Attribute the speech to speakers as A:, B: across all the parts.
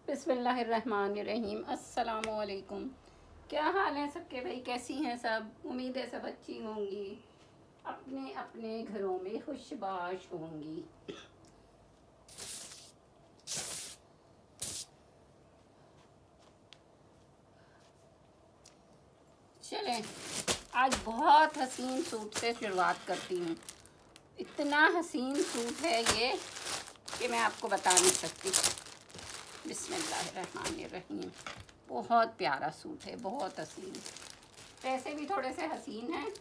A: बिस्मिल्लाहिर्रहमानिर्रहीम। अस्सलामुअलैकुम। क्या हाल है सबके भाई? कैसी हैं सब? उम्मीद है सब अच्छी होंगी, अपने अपने घरों में खुशबाश होंगी। चलें, आज बहुत हसीन सूट से शुरुआत करती हूँ। इतना हसीन सूट है ये कि मैं आपको बता नहीं सकती। बिस्मिल्लाहिर्रहमानिर्रहीम। बहुत प्यारा सूट है, बहुत हसीन। पैसे भी थोड़े से हसीन हैं,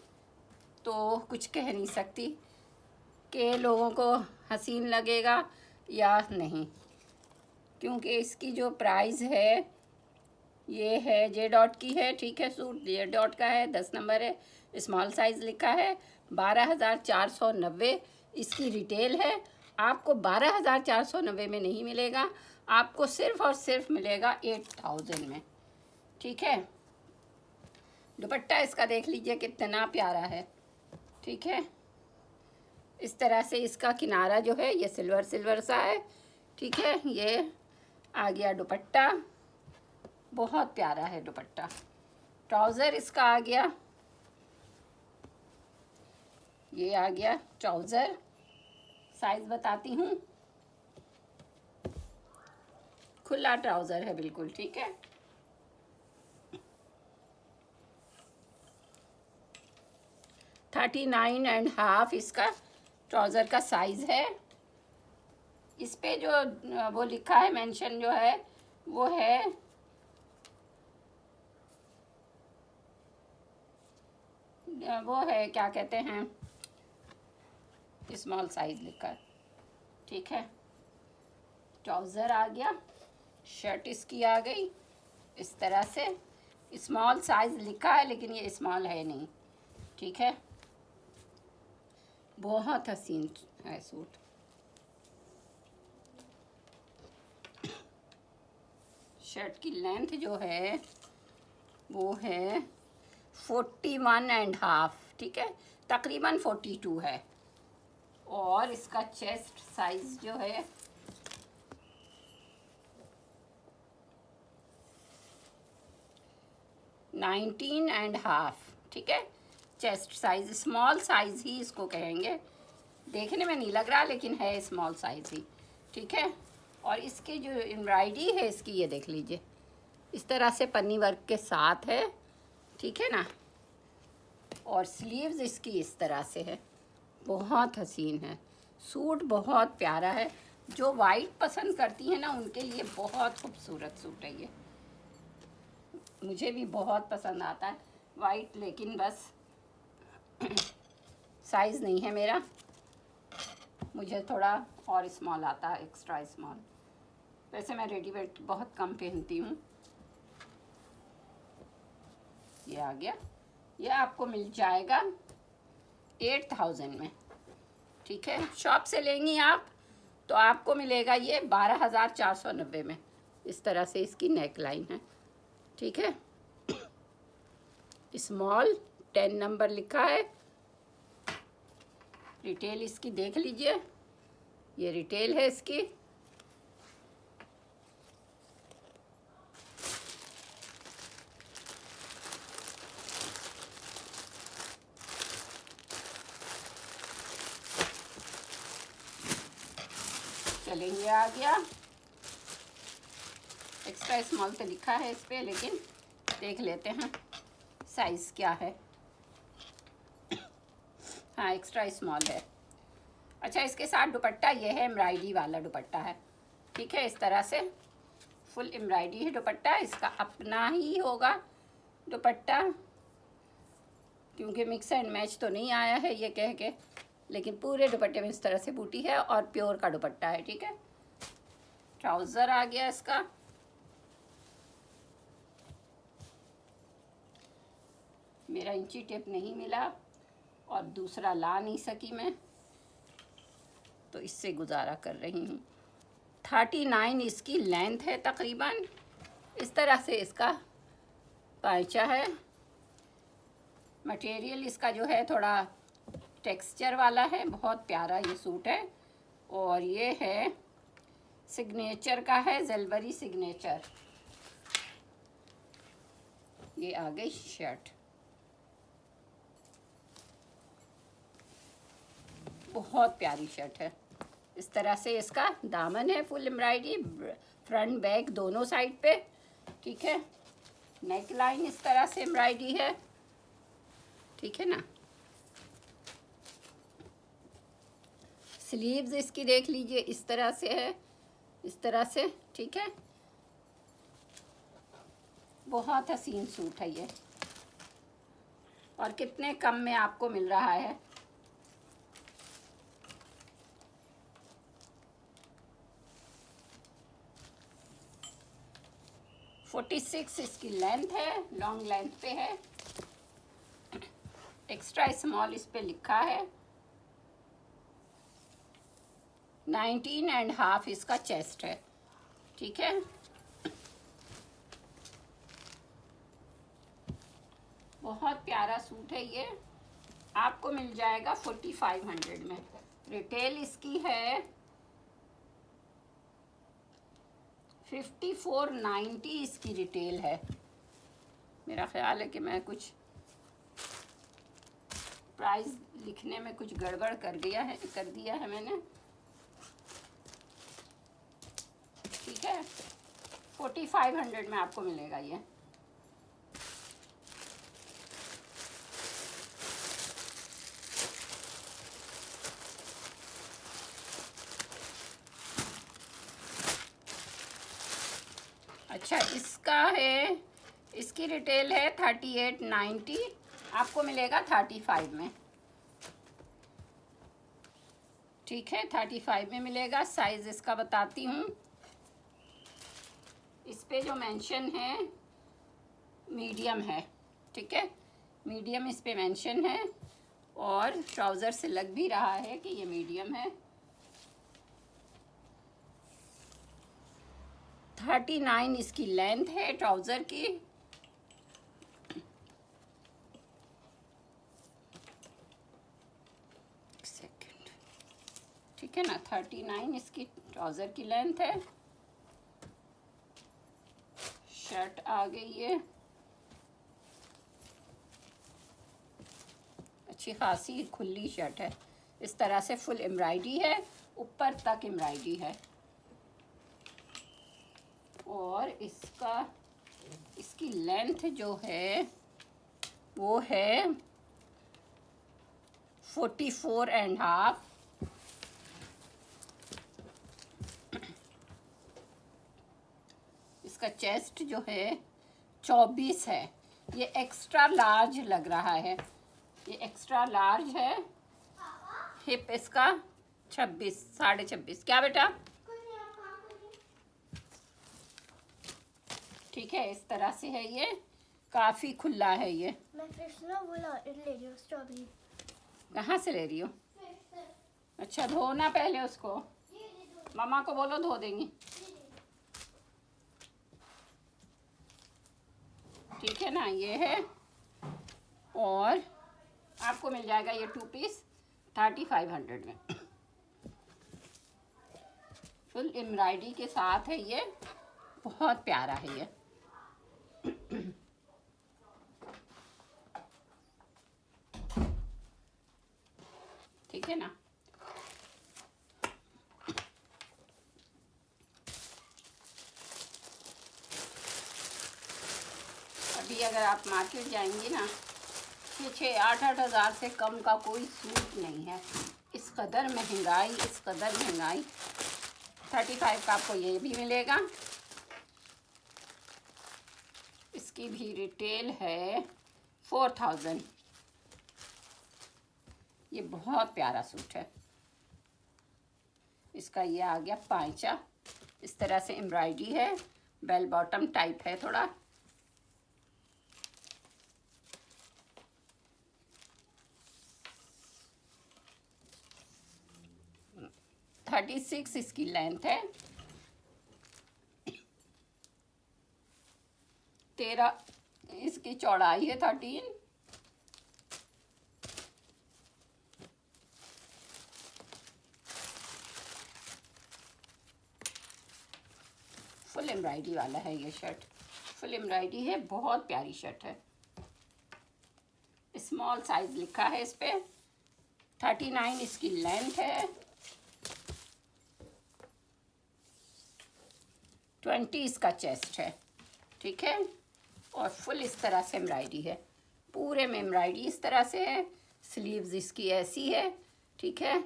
A: तो कुछ कह नहीं सकती कि लोगों को हसीन लगेगा या नहीं, क्योंकि इसकी जो प्राइस है ये है जे डॉट की है। ठीक है, सूट जे डॉट का है, 10 नंबर है, स्मॉल साइज़ लिखा है। 12,490 इसकी रिटेल है। आपको 12,490 में नहीं मिलेगा, आपको सिर्फ़ और सिर्फ मिलेगा 8,000 में। ठीक है, दुपट्टा इसका देख लीजिए कितना प्यारा है। ठीक है, इस तरह से इसका किनारा जो है ये सिल्वर सिल्वर सा है। ठीक है, ये आ गया दुपट्टा, बहुत प्यारा है दुपट्टा। ट्राउज़र इसका आ गया, ये आ गया ट्राउज़र। साइज़ बताती हूँ, खुला ट्राउज़र है बिल्कुल। ठीक है, थर्टी 39.5 इसका ट्राउज़र का साइज़ है। इस पे जो वो लिखा है, मेंशन जो है वो है क्या कहते हैं, स्मॉल साइज़ लिखा है। ठीक है, ट्राउज़र आ गया, शर्ट इसकी आ गई इस तरह से। स्मॉल साइज़ लिखा है लेकिन ये स्मॉल है नहीं। ठीक है, बहुत हसीन है सूट। शर्ट की लेंथ जो है वो है 41.5। ठीक है, तकरीबन 42 है। और इसका चेस्ट साइज़ जो है 19.5। ठीक है, चेस्ट साइज़ स्मॉल साइज़ ही इसको कहेंगे, देखने में नहीं लग रहा लेकिन है स्मॉल साइज़ ही। ठीक है, और इसके जो एम्ब्रॉयडरी है इसकी ये देख लीजिए, इस तरह से पन्नी वर्क के साथ है। ठीक है ना, और स्लीव्स इसकी इस तरह से है, बहुत हसीन है सूट, बहुत प्यारा है। जो वाइट पसंद करती हैं ना उनके लिए बहुत खूबसूरत सूट है ये। मुझे भी बहुत पसंद आता है वाइट, लेकिन बस साइज़ नहीं है मेरा, मुझे थोड़ा और स्मॉल आता है, एक्स्ट्रा स्मॉल। वैसे मैं रेडीमेड बहुत कम पहनती हूँ। ये आ गया, ये आपको मिल जाएगा 8,000 में। ठीक है, शॉप से लेंगी आप तो आपको मिलेगा ये 12,490 में। इस तरह से इसकी नेक लाइन है। ठीक है, स्मॉल 10 नंबर लिखा है। रिटेल इसकी देख लीजिए, ये रिटेल है इसकी। चलेंगे, आ गया एक्स्ट्रा स्मॉल तो लिखा है इस पे, लेकिन देख लेते हैं साइज़ क्या है। हाँ, एक्स्ट्रा स्मॉल है। अच्छा, इसके साथ दुपट्टा ये है, एम्ब्रॉयडरी वाला दुपट्टा है। ठीक है, इस तरह से फुल एम्ब्रॉयडरी है दुपट्टा, इसका अपना ही होगा दुपट्टा, क्योंकि मिक्स एंड मैच तो नहीं आया है ये कह के, लेकिन पूरे दुपट्टे में इस तरह से बूटी है और प्योर का दुपट्टा है। ठीक है, ट्राउज़र आ गया इसका, मेरा इंची टेप नहीं मिला और दूसरा ला नहीं सकी मैं, तो इससे गुजारा कर रही हूँ। 39 इसकी लेंथ है तकरीबन। इस तरह से इसका पांचा है। मटेरियल इसका जो है थोड़ा टेक्सचर वाला है, बहुत प्यारा ये सूट है। और ये है सिग्नेचर का है, ज़लबरी सिग्नेचर। ये आ गई शर्ट, बहुत प्यारी शर्ट है। इस तरह से इसका दामन है, फुल एम्ब्रॉयडरी, फ्रंट बैक दोनों साइड पे, ठीक है। नेक लाइन इस तरह से एम्ब्रॉयडरी है, ठीक है ना। स्लीव्स इसकी देख लीजिए, इस तरह से है, इस तरह से, ठीक है। बहुत हसीन सूट है ये, और कितने कम में आपको मिल रहा है। फोर्टी 46 इसकी लेंथ है, लॉन्ग लेंथ पे है, एक्स्ट्रा स्मॉल इस पे लिखा है। 19.5 इसका चेस्ट है, ठीक है। बहुत प्यारा सूट है ये, आपको मिल जाएगा 4500 में। रिटेल इसकी है 5490 इसकी रिटेल है। मेरा ख्याल है कि मैं कुछ प्राइस लिखने में कुछ गड़बड़ कर दिया है मैंने, ठीक है। 4500 में आपको मिलेगा ये। अच्छा, इसका है, इसकी रिटेल है 3890, आपको मिलेगा 35 में, ठीक है। 35 में मिलेगा। साइज इसका बताती हूँ, इस पे जो मेंशन है मीडियम है, ठीक है। मीडियम इस पे मेंशन है, और ट्राउज़र से लग भी रहा है कि ये मीडियम है। 39 इसकी लेंथ है ट्राउज़र की, सेकंड, ठीक है ना। 39 इसकी ट्राउज़र की लेंथ है। शर्ट आ गई है, अच्छी खासी खुली शर्ट है, इस तरह से फुल एम्ब्रॉयडरी है, ऊपर तक एम्ब्रॉयडरी है। और इसकी लेंथ जो है वो है 44.5। इसका चेस्ट जो है 24 है, ये एक्स्ट्रा लार्ज लग रहा है, ये एक्स्ट्रा लार्ज है। हिप इसका 26, 26.5। क्या बेटा? ठीक है, इस तरह से है, ये काफ़ी खुला है ये।
B: मैं फिर ना बोला ले रही हूँ स्ट्रॉबेरी।
A: कहाँ से ले रही हो? अच्छा, धोना पहले उसको, मामा को बोलो धो देंगी, ठीक है ना। ये है, और आपको मिल जाएगा ये 2 पीस 3500 में, फुल एम्ब्रॉयडरी के साथ है ये, बहुत प्यारा है ये। ठीक है ना। अभी अगर आप मार्केट जाएंगी ना, 6-8 हज़ार से कम का कोई सूट नहीं है। इस कदर महंगाई, इस कदर महंगाई। 35 का आपको ये भी मिलेगा। इसकी भी रिटेल है 4000। ये बहुत प्यारा सूट है। इसका ये आ गया पांचा, इस तरह से एम्ब्रॉयडरी है, बेल बॉटम टाइप है थोड़ा। थर्टी 36 इसकी लेंथ है, 13 इसकी चौड़ाई है, 13। फुल एम्ब्रॉयडरी वाला है ये शर्ट, फुल एम्ब्रॉयडरी है, बहुत प्यारी शर्ट है। स्मॉल साइज लिखा है इस पे, 39 इसकी लेंथ है, 20 इसका चेस्ट है, ठीक है। और फुल इस तरह से एम्ब्रॉयडरी है, पूरे में एम्ब्रॉयडरी इस तरह से है। स्लीव्स इसकी ऐसी है, ठीक है,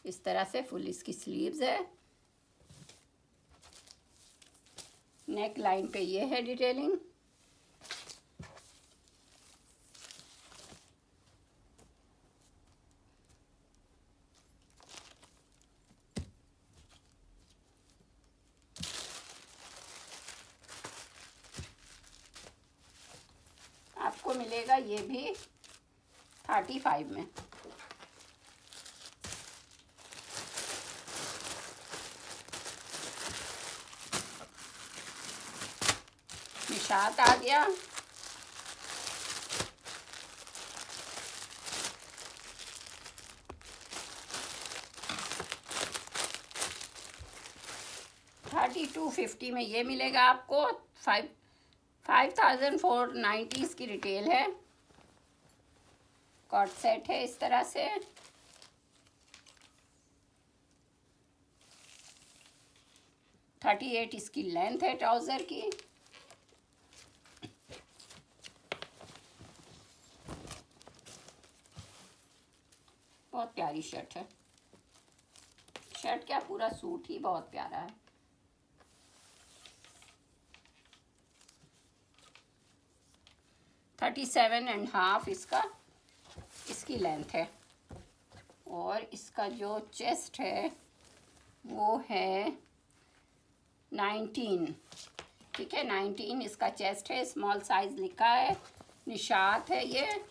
A: इस तरह से फुल इसकी स्लीव्स है। नेक लाइन पे ये है डिटेलिंग। आपको मिलेगा ये भी 35 में। निशात आ गया, $32.50 में ये मिलेगा आपको। 5490 इसकी रिटेल है। कॉर्ड सेट है इस तरह से, $38 इसकी लेंथ है ट्राउज़र की। बहुत प्यारी शर्ट है, शर्ट क्या पूरा सूट ही बहुत प्यारा है। $37.5 इसकी लेंथ है। और इसका जो चेस्ट है वो है 19, ठीक है, 19 इसका चेस्ट है। स्मॉल साइज लिखा है, निशात है ये,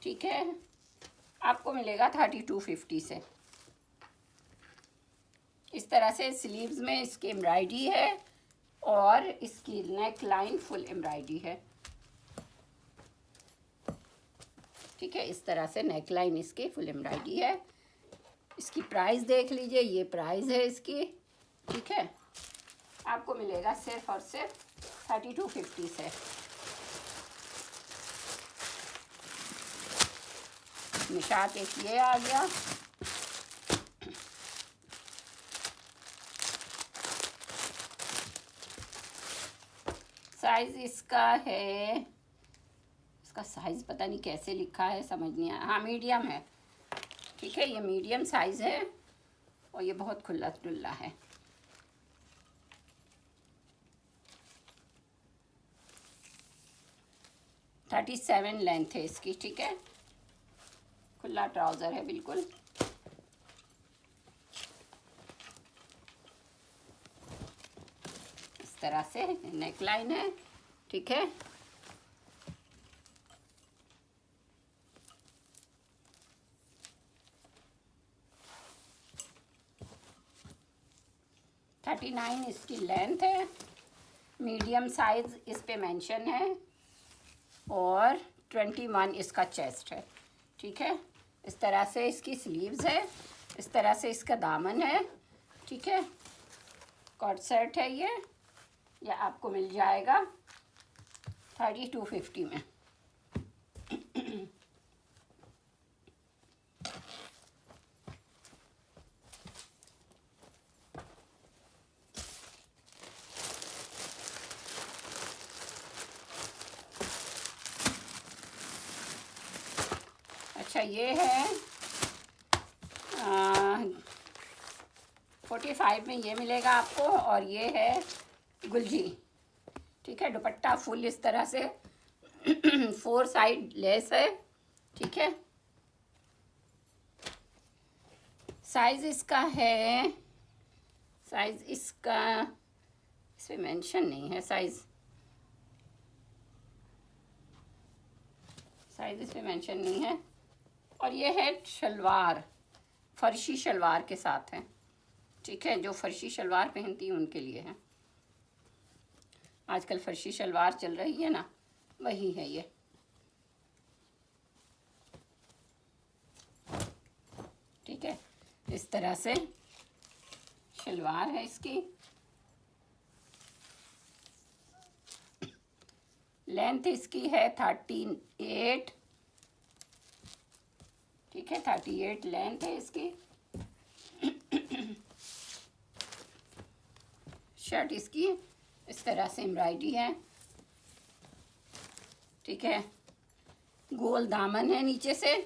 A: ठीक है। आपको मिलेगा 32.50 से। इस तरह से स्लीव्स में इसकी एम्ब्रॉयडरी है और इसकी नेक लाइन फुल एम्ब्रॉयडरी है, ठीक है। इस तरह से नेक लाइन इसकी फुल एम्ब्रॉयडरी है। इसकी प्राइस देख लीजिए, ये प्राइस है इसकी, ठीक है। आपको मिलेगा सिर्फ और सिर्फ 32.50 से। निशात एक ये आ गया, साइज इसका है, इसका साइज पता नहीं कैसे लिखा है, समझ नहीं आया। हाँ, मीडियम है, ठीक है, ये मीडियम साइज है और ये बहुत खुला डुल्ला है। $37 लेंथ है इसकी, ठीक है। खुला ट्राउज़र है बिल्कुल। इस तरह से नेक लाइन है, ठीक है। $39 इसकी लेंथ है, मीडियम साइज इस पे मेंशन है और 21 इसका चेस्ट है, ठीक है। इस तरह से इसकी स्लीव्स है, इस तरह से इसका दामन है, ठीक है। कॉर्ड सेट है ये आपको मिल जाएगा 32.50 में। अच्छा, ये है 45 में ये मिलेगा आपको। और ये है गुलजी, ठीक है। दुपट्टा फुल इस तरह से 4 साइड लेस है, ठीक है। साइज इसका है, साइज इसका इस पे मेंशन नहीं है, साइज इस पे मेंशन नहीं है। और ये है शलवार, फर्शी शलवार के साथ है, ठीक है। जो फर्शी शलवार पहनती है उनके लिए है। आजकल फर्शी शलवार चल रही है ना, वही है ये, ठीक है। इस तरह से शलवार है इसकी। लेंथ इसकी है 38, ठीक है, 38 लेंथ है इसकी। शर्ट इसकी इस तरह से एम्ब्रॉयडरी है, ठीक है। गोल दामन है नीचे से,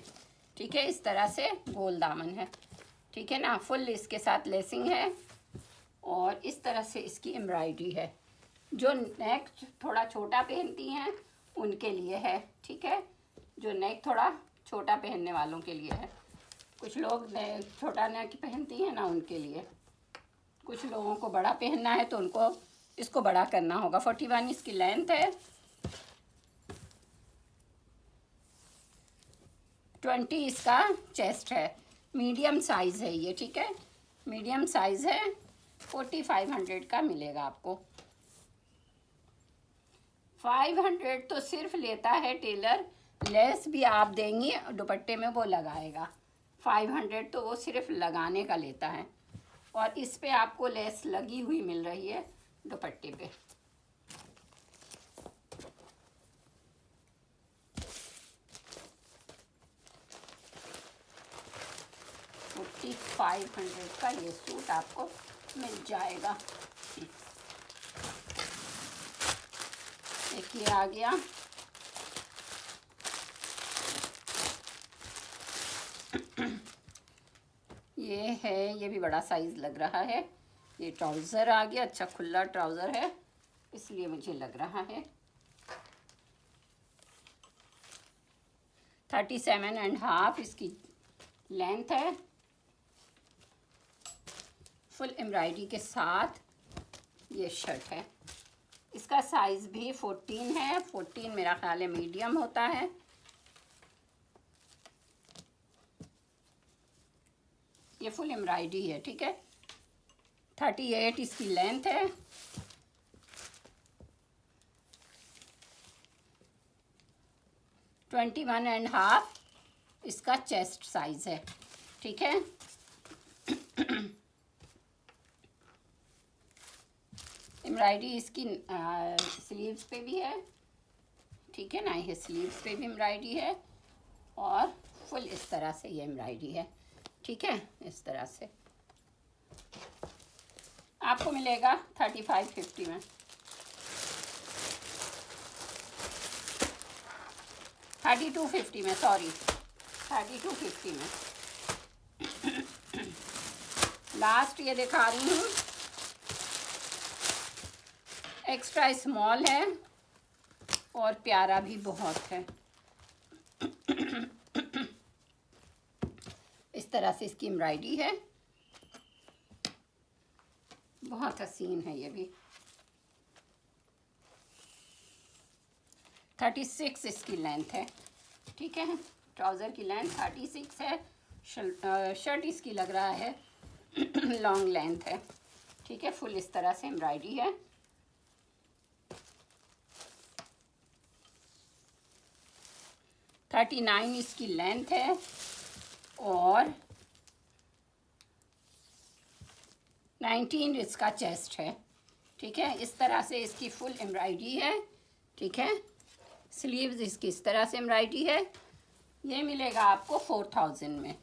A: ठीक है, इस तरह से गोल दामन है, ठीक है ना। फुल इसके साथ लेसिंग है और इस तरह से इसकी एम्ब्रॉयडरी है। जो नेक थोड़ा छोटा पहनती हैं उनके लिए है, ठीक है, जो नेक थोड़ा छोटा पहनने वालों के लिए है। कुछ लोग छोटा नेक पहनती हैं ना, उनके लिए। कुछ लोगों को बड़ा पहनना है तो उनको इसको बड़ा करना होगा। 41 इसकी लेंथ है, 20 इसका चेस्ट है। मीडियम साइज़ है ये, ठीक है, मीडियम साइज़ है। 4500 का मिलेगा आपको। 500 तो सिर्फ लेता है टेलर, लेस भी आप देंगी दुपट्टे में वो लगाएगा। 500 तो वो सिर्फ लगाने का लेता है और इस पे आपको लेस लगी हुई मिल रही है दुपट्टे पे। तो 500 का ये सूट आपको मिल जाएगा। एक ये आ गया, ये है, ये भी बड़ा साइज़ लग रहा है। ये ट्राउज़र आ गया, अच्छा खुला ट्राउज़र है इसलिए मुझे लग रहा है। 37.5 इसकी लेंथ है। फुल एम्ब्रॉयडरी के साथ ये शर्ट है। इसका साइज़ भी 14 है। 14 मेरा ख्याल है मीडियम होता है। ये फुल एम्ब्रॉयडरी है, ठीक है। 38 इसकी लेंथ है। $21.5 इसका चेस्ट साइज़ है, ठीक है। एम्ब्रॉयडरी इसकी स्लीव्स पे भी है, ठीक है ना। ये स्लीव्स पे भी एम्ब्रॉयडरी है और फुल इस तरह से ये एम्ब्रॉयडरी है, ठीक है। इस तरह से आपको मिलेगा 3550 में। 3250 में, सॉरी 3250 में। लास्ट ये दिखा रही हूँ, एक्स्ट्रा स्मॉल है और प्यारा भी बहुत है। इस तरह से इसकी एम्ब्रॉयडरी है, बहुत हसीन है ये भी। 36 इसकी लेंथ है, ठीक है। ट्राउज़र की लेंथ 36 है। शर्ट इसकी लग रहा है लॉन्ग लेंथ है, ठीक है। फुल इस तरह से एम्ब्रॉयडरी है। $39 इसकी लेंथ है और 19 इसका चेस्ट है, ठीक है। इस तरह से इसकी फुल एम्ब्रॉयडरी है, ठीक है। स्लीव्स इसकी इस तरह से एम्ब्रॉयडरी है। ये मिलेगा आपको 4000 में।